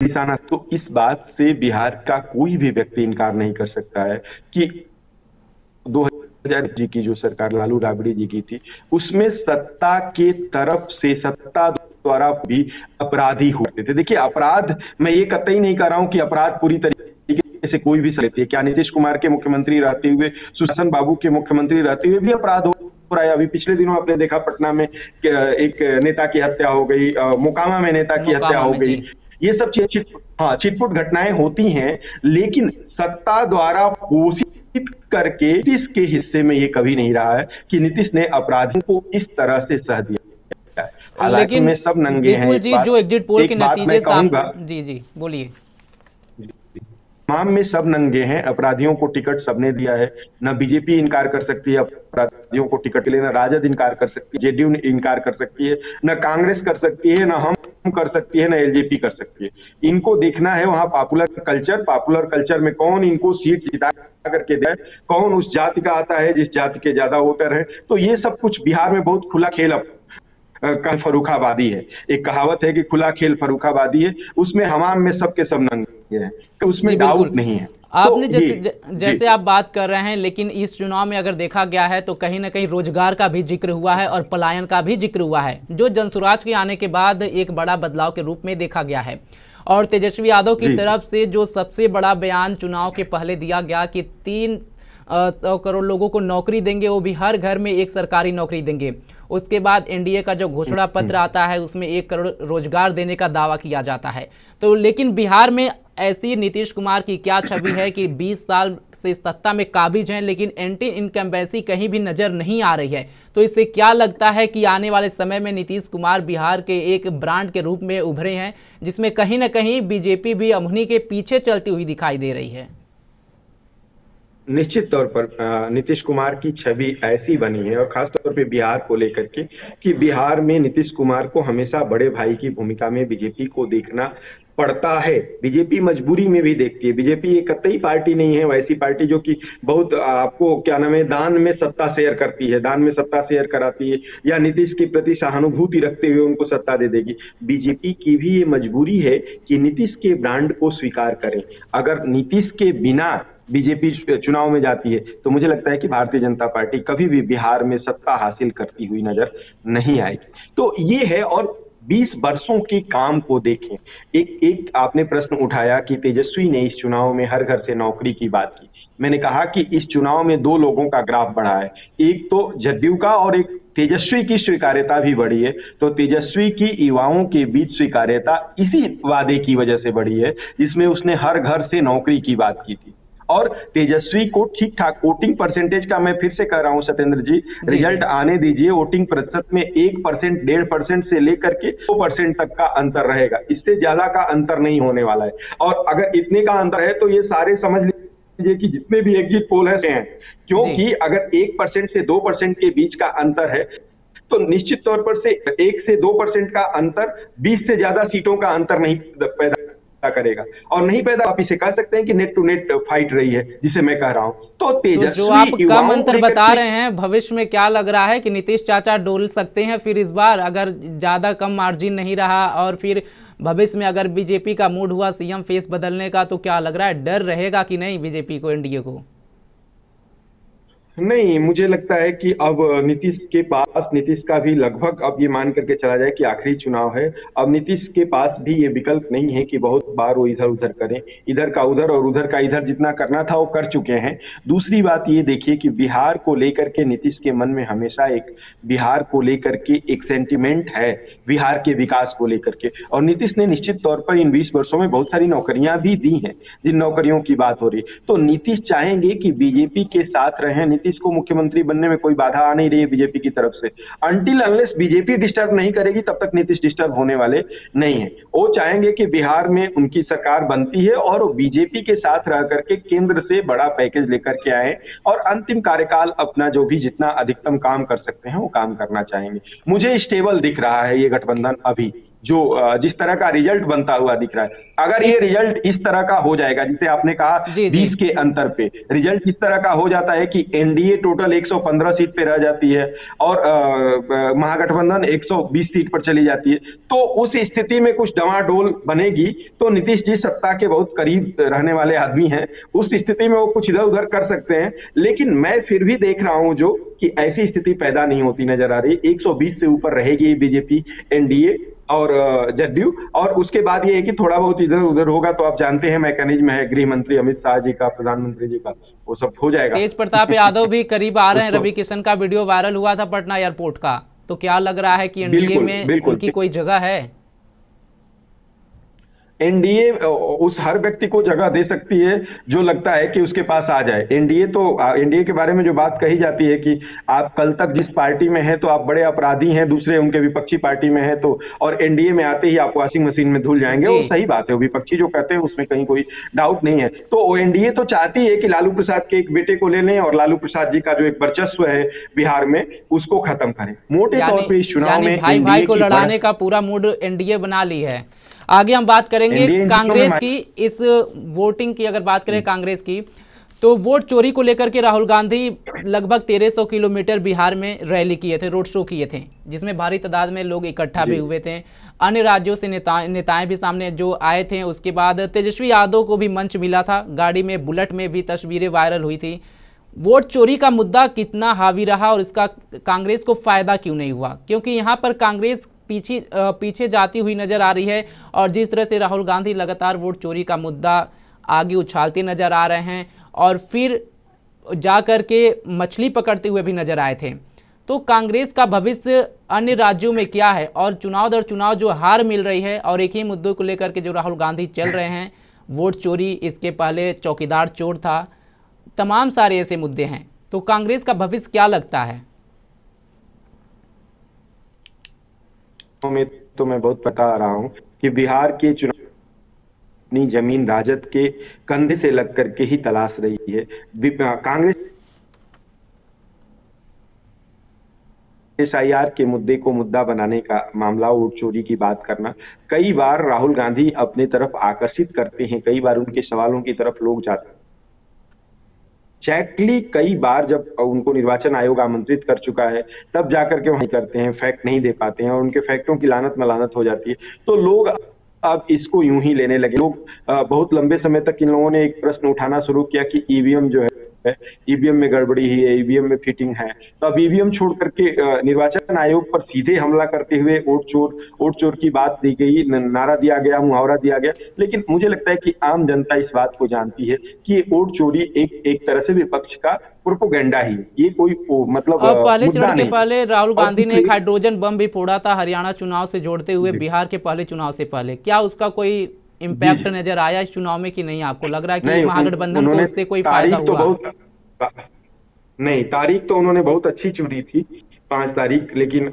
निशाना। तो इस बात से बिहार का कोई भी व्यक्ति इनकार नहीं कर सकता है कि 2000 जी की जो सरकार लालू राबड़ी जी की थी, उसमें सत्ता के तरफ से सत्ता द्वारा भी अपराधी होते थे। देखिए अपराध, मैं ये कतई नहीं कर रहा हूं कि अपराध पूरी तरीके से कोई भी लेती है। क्या नीतीश कुमार के मुख्यमंत्री रहते हुए, सुशासन बाबू के मुख्यमंत्री रहते हुए भी अपराध हो रहा है? अभी पिछले दिनों आपने देखा पटना में एक नेता की हत्या हो गई, मोकामा में नेता की हत्या मोकामा हो में गई। जी। ये सब हाँ छिटपुट घटनाएं होती हैं, लेकिन सत्ता द्वारा पोषित करके नीतीश के हिस्से में ये कभी नहीं रहा है कि नीतीश ने अपराधियों को इस तरह से सह दिया है। हालांकि लेकिन में सब नंगे हैं। विपुल जी, जो एग्जिट पोल के एक बात नतीजे मैं कहूंगा, जी जी बोलिए। तमाम में सब नंगे हैं। अपराधियों को टिकट सबने दिया है। न बीजेपी इनकार कर सकती है अपराधियों को टिकट लेना, राजद इनकार कर सकती है, जेडीयू इनकार कर सकती है, न कांग्रेस कर सकती है, न हम कर सकती है, न एलजेपी कर सकती है। इनको देखना है वहां पॉपुलर कल्चर में कौन इनको सीट जिता करके दे, कौन उस जाति का आता है जिस जाति के ज्यादा वोटर है। तो ये सब कुछ बिहार में बहुत खुला खेल का फरुखाबादी है। एक कहावत है कि खुला खेल फरुखाबादी है, उसमें हमाम में सबके सब नंगे हैं, तो जी उसमें बिल्कुल। डाउट नहीं है। तो आपने ये जी जैसे आप बात कर रहे हैं, लेकिन इस चुनाव में अगर देखा गया है तो कहीं ना कहीं रोजगार का भी जिक्र हुआ है और पलायन का भी जिक्र हुआ है, जो जनसुराज के आने के बाद एक बड़ा बदलाव के रूप में देखा गया है। और तेजस्वी यादव की जी तरफ से जो सबसे बड़ा बयान चुनाव के पहले दिया गया कि 300 करोड़ लोगों को नौकरी देंगे, वो भी हर घर में एक सरकारी नौकरी देंगे। उसके बाद एनडीए का जो घोषणा पत्र आता है उसमें 1 करोड़ रोजगार देने का दावा किया जाता है। तो लेकिन बिहार में ऐसी नीतीश कुमार की क्या छवि है कि 20 साल से सत्ता में काबिज हैं, लेकिन एंटी इनकम्बेंसी कहीं भी नजर नहीं आ रही है। तो इससे क्या लगता है कि आने वाले समय में नीतीश कुमार बिहार के एक ब्रांड के रूप में उभरे हैं, जिसमें कहीं ना कहीं बीजेपी भी उन्हीं के पीछे चलती हुई दिखाई दे रही है? निश्चित तौर पर नीतीश कुमार की छवि ऐसी बनी है, और खास तौर पे बिहार को लेकर के, कि बिहार में नीतीश कुमार को हमेशा बड़े भाई की भूमिका में बीजेपी को देखना पड़ता है। बीजेपी मजबूरी में भी देखती है। बीजेपी एक कतई पार्टी नहीं है वैसी पार्टी जो कि बहुत आपको क्या नाम है दान में सत्ता शेयर करती है, दान में सत्ता शेयर कराती है, या नीतीश के प्रति सहानुभूति रखते हुए उनको सत्ता दे देगी। बीजेपी की भी ये मजबूरी है कि नीतीश के ब्रांड को स्वीकार करें। अगर नीतीश के बिना बीजेपी चुनाव में जाती है तो मुझे लगता है कि भारतीय जनता पार्टी कभी भी बिहार में सत्ता हासिल करती हुई नजर नहीं आएगी। तो ये है। और 20 वर्षों के काम को देखें। एक एक आपने प्रश्न उठाया कि तेजस्वी ने इस चुनाव में हर घर से नौकरी की बात की। मैंने कहा कि इस चुनाव में दो लोगों का ग्राफ बढ़ा है, एक तो जदयू का और एक तेजस्वी की स्वीकार्यता भी बढ़ी है। तो तेजस्वी की युवाओं के बीच स्वीकार्यता इसी वादे की वजह से बढ़ी है जिसमें उसने हर घर से नौकरी की बात की थी। और तेजस्वी को ठीक ठाक वोटिंग परसेंटेज का, मैं फिर से कह रहा हूं सत्येंद्र जी, जी जी। रिजल्ट आने दीजिए, वोटिंग प्रतिशत में 1%, 1.5% से लेकर के 2% तक का अंतर रहेगा। इससे ज्यादा का अंतर नहीं होने वाला है। और अगर इतने का अंतर है तो ये सारे समझ लीजिए कि जितने भी एग्जिट पोल है, जी क्योंकि अगर 1% से 2% के बीच का अंतर है तो निश्चित तौर पर से 1 से 2% का अंतर 20 से ज्यादा सीटों का अंतर नहीं पैदा करेगा। और नहीं पैदा, आप इसे कह सकते हैं कि नेट टू नेट फाइट रही है, जिसे मैं कह रहा हूं। तो तो जो तेजस्वी आप कम युवाओं को अंतर लेकर बता के, रहे हैं, भविष्य में क्या लग रहा है कि नीतीश चाचा डोल सकते हैं फिर इस बार, अगर ज्यादा कम मार्जिन नहीं रहा और फिर भविष्य में अगर बीजेपी का मूड हुआ सीएम फेस बदलने का, तो क्या लग रहा है, डर रहेगा कि नहीं बीजेपी को, एनडीए को? नहीं, मुझे लगता है कि अब नीतीश के पास, नीतीश का भी लगभग अब ये मान करके चला जाए कि आखिरी चुनाव है। अब नीतीश के पास भी ये विकल्प नहीं है कि बहुत बार वो इधर उधर करें। इधर का उधर और उधर का इधर जितना करना था वो कर चुके हैं। दूसरी बात ये देखिए कि बिहार को लेकर के नीतीश के मन में हमेशा एक, बिहार को लेकर के एक सेंटिमेंट है, बिहार के विकास को लेकर के। और नीतीश ने निश्चित तौर पर इन 20 वर्षों में बहुत सारी नौकरियां भी दी हैं, जिन नौकरियों की बात हो रही है। तो नीतीश चाहेंगे कि बीजेपी के साथ रहें। नीतीश को मुख्यमंत्री बनने में कोई बाधा आ नहीं रही है बीजेपी की तरफ से। अनटिल अनलेस बीजेपी डिस्टर्ब नहीं करेगी तब तक नीतीश डिस्टर्ब होने वाले नहीं है। वो चाहेंगे कि बिहार में उनकी सरकार बनती है और वो बीजेपी के साथ रह करके केंद्र से बड़ा पैकेज लेकर के आए और अंतिम कार्यकाल अपना जो भी जितना अधिकतम काम कर सकते हैं वो काम करना चाहेंगे। मुझे स्टेबल दिख रहा है ये गठबंधन अभी, जो जिस तरह का रिजल्ट बनता हुआ दिख रहा है, अगर ये रिजल्ट इस तरह का हो जाएगा, जिसे आपने कहा जी जी 20 के अंतर पे रिजल्ट इस तरह का हो जाता है कि एनडीए टोटल 115 सीट पे रह जाती है और महागठबंधन 120 सीट पर चली जाती है, तो उस स्थिति में कुछ डवाडोल बनेगी। तो नीतीश जी सत्ता के बहुत करीब रहने वाले आदमी हैं, उस स्थिति में वो कुछ इधर उधर कर सकते हैं, लेकिन मैं फिर भी देख रहा हूं जो कि ऐसी स्थिति पैदा नहीं होती नजर आ रही। 120 से ऊपर रहेगी बीजेपी, एनडीए और जदयू, और उसके बाद ये है कि थोड़ा बहुत इधर उधर होगा, तो आप जानते हैं मैकेनिज्म है गृह मंत्री अमित शाह जी का, प्रधानमंत्री जी का, वो सब हो जाएगा। तेज प्रताप यादव भी करीब आ रहे हैं, उसको रवि किशन का वीडियो वायरल हुआ था पटना एयरपोर्ट का, तो क्या लग रहा है कि एनडीए बिल्कुल में बिल्कुल उनकी कोई जगह है? एनडीए उस हर व्यक्ति को जगह दे सकती है जो लगता है कि उसके पास आ जाए। एनडीए तो एनडीए के बारे में जो बात कही जाती है कि आप कल तक जिस पार्टी में हैं तो आप बड़े अपराधी हैं, दूसरे उनके विपक्षी पार्टी में हैं, तो और एनडीए में आते ही आप वॉशिंग मशीन में धुल जाएंगे, जी वो सही बात है, वो विपक्षी जो कहते हैं उसमें कहीं कोई डाउट नहीं है। तो एनडीए तो चाहती है कि लालू प्रसाद के एक बेटे को ले लें और लालू प्रसाद जी का जो एक वर्चस्व है बिहार में उसको खत्म करें। मोटे तौर पर इस चुनाव में भाई भाई एनडीए को की लड़ाने का पूरा मूड एनडीए बना ली है। आगे हम बात करेंगे कांग्रेस की, इस वोटिंग की अगर बात करें कांग्रेस की, तो वोट चोरी को लेकर के राहुल गांधी लगभग 1300 किलोमीटर बिहार में रैली किए थे, रोड शो किए थे, जिसमें भारी तादाद में लोग इकट्ठा भी हुए थे। अन्य राज्यों से नेताएं भी सामने जो आए थे। उसके बाद तेजस्वी यादव को भी मंच मिला था, गाड़ी में बुलेट में भी तस्वीरें वायरल हुई थी। वोट चोरी का मुद्दा कितना हावी रहा और इसका कांग्रेस को फायदा क्यों नहीं हुआ? क्योंकि यहाँ पर कांग्रेस पीछे जाती हुई नजर आ रही है, और जिस तरह से राहुल गांधी लगातार वोट चोरी का मुद्दा आगे उछालते नजर आ रहे हैं और फिर जा कर के मछली पकड़ते हुए भी नजर आए थे, तो कांग्रेस का भविष्य अन्य राज्यों में क्या है? और चुनाव दर चुनाव जो हार मिल रही है और एक ही मुद्दों को लेकर के जो राहुल गांधी चल रहे हैं, वोट चोरी, इसके पहले चौकीदार चोर था, तमाम सारे ऐसे मुद्दे हैं, तो कांग्रेस का भविष्य क्या लगता है? में तो मैं बहुत बता रहा हूं कि बिहार के चुनाव अपनी जमीन राजद के कंधे से लग करके ही तलाश रही है। कांग्रेस एसआईआर के मुद्दे को मुद्दा बनाने का मामला, वोट चोरी की बात करना, कई बार राहुल गांधी अपने तरफ आकर्षित करते हैं, कई बार उनके सवालों की तरफ लोग जाते हैं। एग्जैक्टली कई बार जब उनको निर्वाचन आयोग आमंत्रित कर चुका है तब जाकर के वहीं करते हैं, फैक्ट नहीं दे पाते हैं और उनके फैक्टों की लानत मलानत हो जाती है, तो लोग अब इसको यूं ही लेने लगे। लोग बहुत लंबे समय तक इन लोगों ने एक प्रश्न उठाना शुरू किया कि ईवीएम जो है, ईवीएम में गड़बड़ी है, ईवीएम में फिटिंग है, तो अब ईवीएम छोड़ करके निर्वाचन आयोग पर सीधे हमला करते हुए वोट चोर की बात दी गई, नारा दिया गया, मुहावरा दिया गया। लेकिन मुझे लगता है कि आम जनता इस बात को जानती है कि ये वोट चोरी एक तरह से विपक्ष का प्रोपोगेंडा ही, ये कोई मतलब पहले चरण के पहले राहुल गांधी ने एक हाइड्रोजन बम भी फोड़ा था हरियाणा चुनाव से जोड़ते हुए, बिहार के पहले चुनाव से पहले। क्या उसका कोई इम्पैक्ट नजर आया इस चुनाव में कि नहीं? आपको लग रहा है कि महागठबंधन को उससे कोई फायदा हुआ? नहीं, तारीख तो उन्होंने बहुत अच्छी चुनी थी, 5 तारीख, लेकिन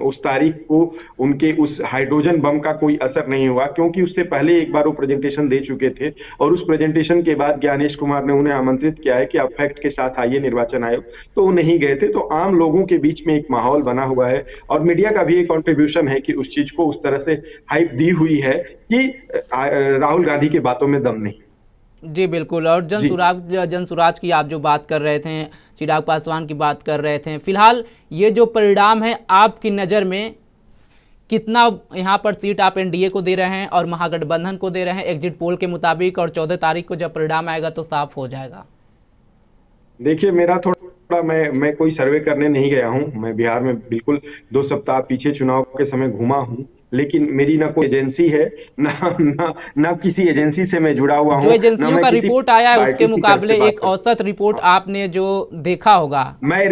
उस तारीख को उनके उस हाइड्रोजन बम का कोई असर नहीं हुआ, क्योंकि उससे पहले एक बार वो प्रेजेंटेशन दे चुके थे और उस प्रेजेंटेशन के बाद ज्ञानेश कुमार ने उन्हें आमंत्रित किया है कि आप फैक्ट के साथ आइए निर्वाचन आयोग, तो वो नहीं गए थे। तो आम लोगों के बीच में एक माहौल बना हुआ है और मीडिया का भी एक कॉन्ट्रीब्यूशन है कि उस चीज को उस तरह से हाइप दी हुई है कि राहुल गांधी की बातों में दम नहीं। जी बिल्कुल। और जनसुराज की आप जो बात कर रहे थे, चिराग पासवान की बात कर रहे थे, फिलहाल ये जो परिणाम है आपकी नज़र में कितना यहाँ पर सीट आप एनडीए को दे रहे हैं और महागठबंधन को दे रहे हैं एग्जिट पोल के मुताबिक, और 14 तारीख को जब परिणाम आएगा तो साफ हो जाएगा? देखिए, मेरा थोड़ा मैं कोई सर्वे करने नहीं गया हूँ, मैं बिहार में बिल्कुल 2 सप्ताह पीछे चुनाव के समय घूमा हूँ, लेकिन मेरी ना कोई एजेंसी है ना किसी एजेंसी से मैं जुड़ा हुआ हूँ। जो एजेंसियों का रिपोर्ट आया है उसके मुकाबले एक औसत रिपोर्ट आपने जो देखा होगा। मैं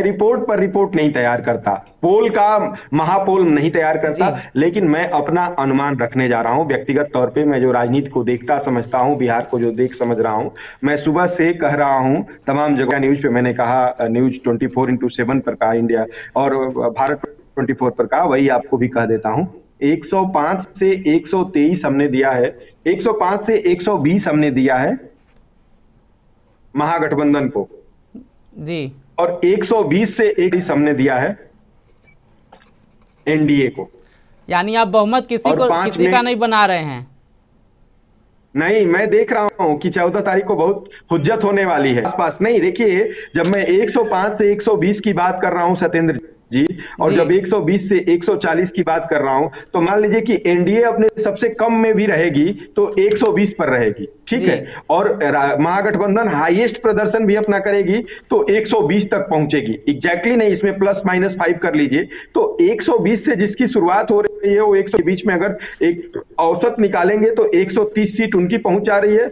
रिपोर्ट पर रिपोर्ट नहीं तैयार करता, पोल का महापोल नहीं तैयार करता, लेकिन मैं अपना अनुमान रखने जा रहा हूं। व्यक्तिगत तौर पे मैं जो राजनीति को देखता समझता हूं, बिहार को जो देख समझ रहा हूं, मैं सुबह से कह रहा हूं, तमाम जगह न्यूज पे मैंने कहा, न्यूज 24x7 पर कहा इंडिया, और भारत 24 पर कहा, वही आपको भी कह देता हूं। 105 से 123 हमने दिया है, 105 से 120 हमने दिया है महागठबंधन को जी, और 120 से 1 हमने दिया है एनडीए को। यानी आप बहुमत किसी का नहीं बना रहे हैं? नहीं, मैं देख रहा हूं कि 14 तारीख को बहुत हुज्जत होने वाली है आसपास। नहीं देखिए, जब मैं 105 से 120 की बात कर रहा हूं सत्येंद्र जी, और जब 120 से 140 की बात कर रहा हूं, तो मान लीजिए कि एनडीए अपने सबसे कम में भी रहेगी तो 120 पर रहेगी, ठीक है। और महागठबंधन हाईएस्ट प्रदर्शन भी अपना करेगी तो 120 तक पहुंचेगी। एग्जैक्टली नहीं, इसमें प्लस माइनस 5 कर लीजिए। तो 120 से जिसकी शुरुआत हो रही है वो 100 के बीच में अगर एक औसत निकालेंगे तो 130 सीट उनकी पहुंच जा रही है,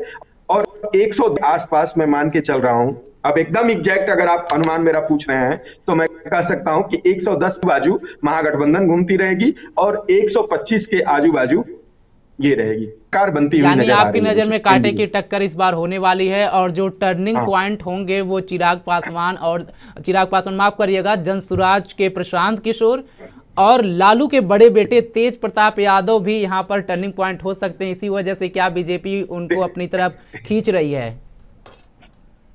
और 100 आसपास मैं मान के चल रहा हूं। अब एकदम एग्जैक्ट अगर आप अनुमान मेरा पूछ रहे हैं तो मैं कह सकता हूं कि 110 के बाजू महागठबंधन घूमती रहेगी और 125 के आजू बाजू ये रहेगी, कार बनती हुई यानी आपकी नजर में कांटे की टक्कर इस बार होने वाली है। और जो टर्निंग पॉइंट होंगे वो चिराग पासवान माफ करिएगा, जनसुराज के प्रशांत किशोर और लालू के बड़े बेटे तेज प्रताप यादव भी यहाँ पर टर्निंग पॉइंट हो सकते हैं। इसी वजह से क्या बीजेपी उनको अपनी तरफ खींच रही है?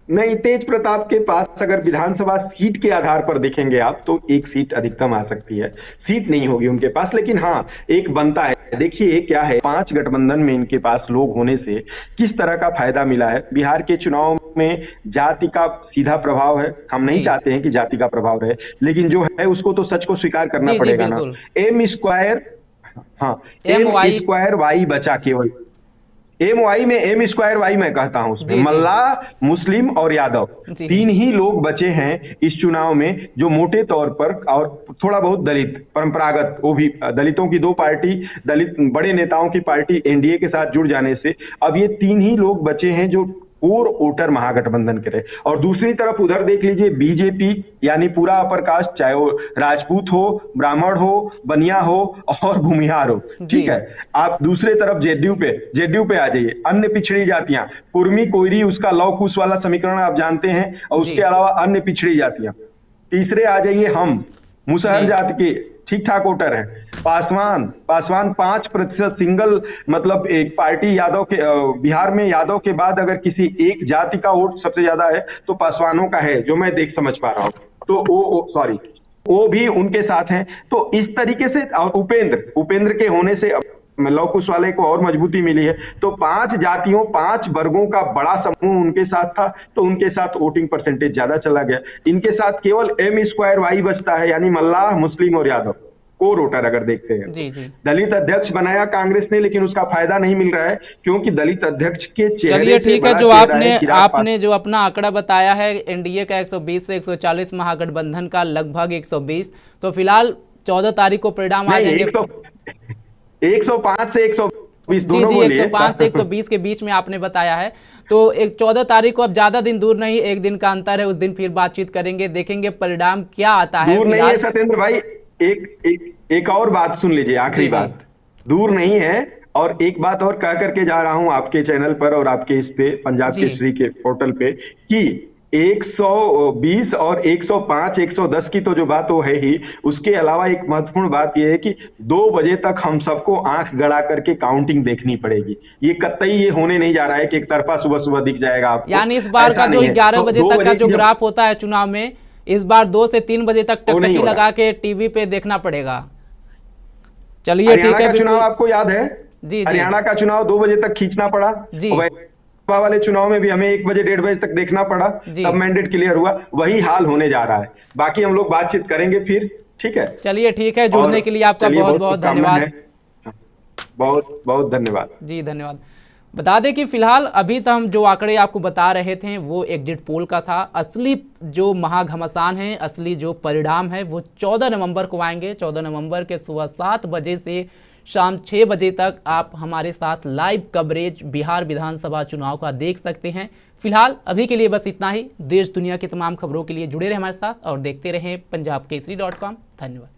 नहीं, तेज प्रताप के पास अगर विधानसभा सीट के आधार पर देखेंगे आप तो एक सीट अधिकतम आ सकती है, सीट नहीं होगी उनके पास, लेकिन हाँ एक बनता है। देखिए क्या है, 5 गठबंधन में इनके पास लोग होने से किस तरह का फायदा मिला है। बिहार के चुनाव में जाति का सीधा प्रभाव है, हम नहीं चाहते हैं कि जाति का प्रभाव रहे, लेकिन जो है उसको तो सच को स्वीकार करना पड़ेगा ना। एम स्क्वायर, हाँ एम स्क्वायर वाई बचा केवल, एम वाई में एम स्क्वायर वाई मैं कहता हूं उसमें मल्लाह, मुस्लिम और यादव 3 ही लोग बचे हैं इस चुनाव में जो मोटे तौर पर, और थोड़ा बहुत दलित परंपरागत, वो भी दलितों की 2 पार्टी, दलित बड़े नेताओं की पार्टी एनडीए के साथ जुड़ जाने से अब ये 3 ही लोग बचे हैं जो कोर वोटर महागठबंधन के रहे। और दूसरी तरफ उधर देख लीजिए बीजेपी, यानी पूरा अपर कास्ट, चाहे वो राजपूत हो, ब्राह्मण हो, बनिया हो और भूमिहार हो, ठीक है। आप दूसरे तरफ जेडीयू पे आ जाइए, अन्य पिछड़ी जातियां, कुर्मी, कोयरी, उसका लव कुश वाला समीकरण आप जानते हैं, और उसके अलावा अन्य पिछड़ी जातियां। तीसरे आ जाइए हम, मुसहर जाति के ठीक ठाक वोटर है। पासवान 5% सिंगल, मतलब एक पार्टी यादव के, बिहार में यादव के बाद अगर किसी एक जाति का वोट सबसे ज्यादा है तो पासवानों का है, जो मैं देख समझ पा रहा हूं। तो वो भी उनके साथ हैं। तो इस तरीके से, और उपेंद्र के होने से लव कुश वाले को और मजबूती मिली है। तो 5 जातियों, 5 वर्गों का बड़ा समूह उनके साथ था, तो उनके साथ वोटिंग परसेंटेज ज्यादा चला गया। इनके साथ केवल एम स्क्वायर वाई बचता है, यानी मल्लाह, मुस्लिम और यादव कोर वोटर अगर देखते हैं। जी। दलित अध्यक्ष बनाया कांग्रेस ने, लेकिन उसका फायदा नहीं मिल रहा है क्योंकि दलित अध्यक्ष के चेहरे। चलिए ठीक है, जो आपने जो अपना आंकड़ा बताया है एनडीए का 120 से 140, महागठबंधन का लगभग 120, तो फिलहाल 14 तारीख को परिणाम आ जाएंगे। 105 से 120 जी 105 से 120 के बीच में आपने बताया है। तो 14 तारीख को, अब ज्यादा दिन दूर नहीं, एक दिन का अंतर है, उस दिन फिर बातचीत करेंगे, देखेंगे परिणाम क्या आता है। दूर नहीं है सत्येंद्र भाई, एक और बात सुन लीजिए, आखिरी बात, दूर नहीं है। और एक बात और कह करके जा रहा हूं आपके चैनल पर और आपके इस पे पंजाब केसरी के पोर्टल पे, कि 120 और 105, 110 की तो जो बात वो है ही, उसके अलावा एक महत्वपूर्ण बात यह है कि 2 बजे तक हम सबको आंख गड़ा करके काउंटिंग देखनी पड़ेगी। ये कतई ये होने नहीं जा रहा है कि एक तरफा सुबह दिख जाएगा आपको। यानी इस बार का जो 11 बजे तक का जो ग्राफ होता है चुनाव में, इस बार 2 से 3 बजे तक टकटकी लगा के टीवी पे देखना पड़ेगा। चलिए ठीक है। चुनाव आपको याद है? जी। हरियाणा का चुनाव 2 बजे तक खींचना पड़ा जी। वाले चुनाव में भी हमें 1 बजे 1:30 बजे तक देखना पड़ा, तब मैंडेट क्लियर हुआ। वही हाल होने जा रहा है। बाकी हम लोग बातचीत करेंगे फिर, ठीक है। चलिए ठीक है, जुड़ने के लिए आपका बहुत बहुत धन्यवाद। बहुत बहुत धन्यवाद जी, धन्यवाद। बता दें कि फिलहाल अभी तो हम जो आंकड़े आपको बता रहे थे वो एग्जिट पोल का था। असली जो महाघमासान है, असली जो परिणाम है वो 14 नवंबर को आएंगे। 14 नवंबर के सुबह 7 बजे से शाम 6 बजे तक आप हमारे साथ लाइव कवरेज बिहार विधानसभा चुनाव का देख सकते हैं। फिलहाल अभी के लिए बस इतना ही। देश दुनिया की तमाम खबरों के लिए जुड़े रहे हमारे साथ और देखते रहें पंजाबकेसरी.com। धन्यवाद।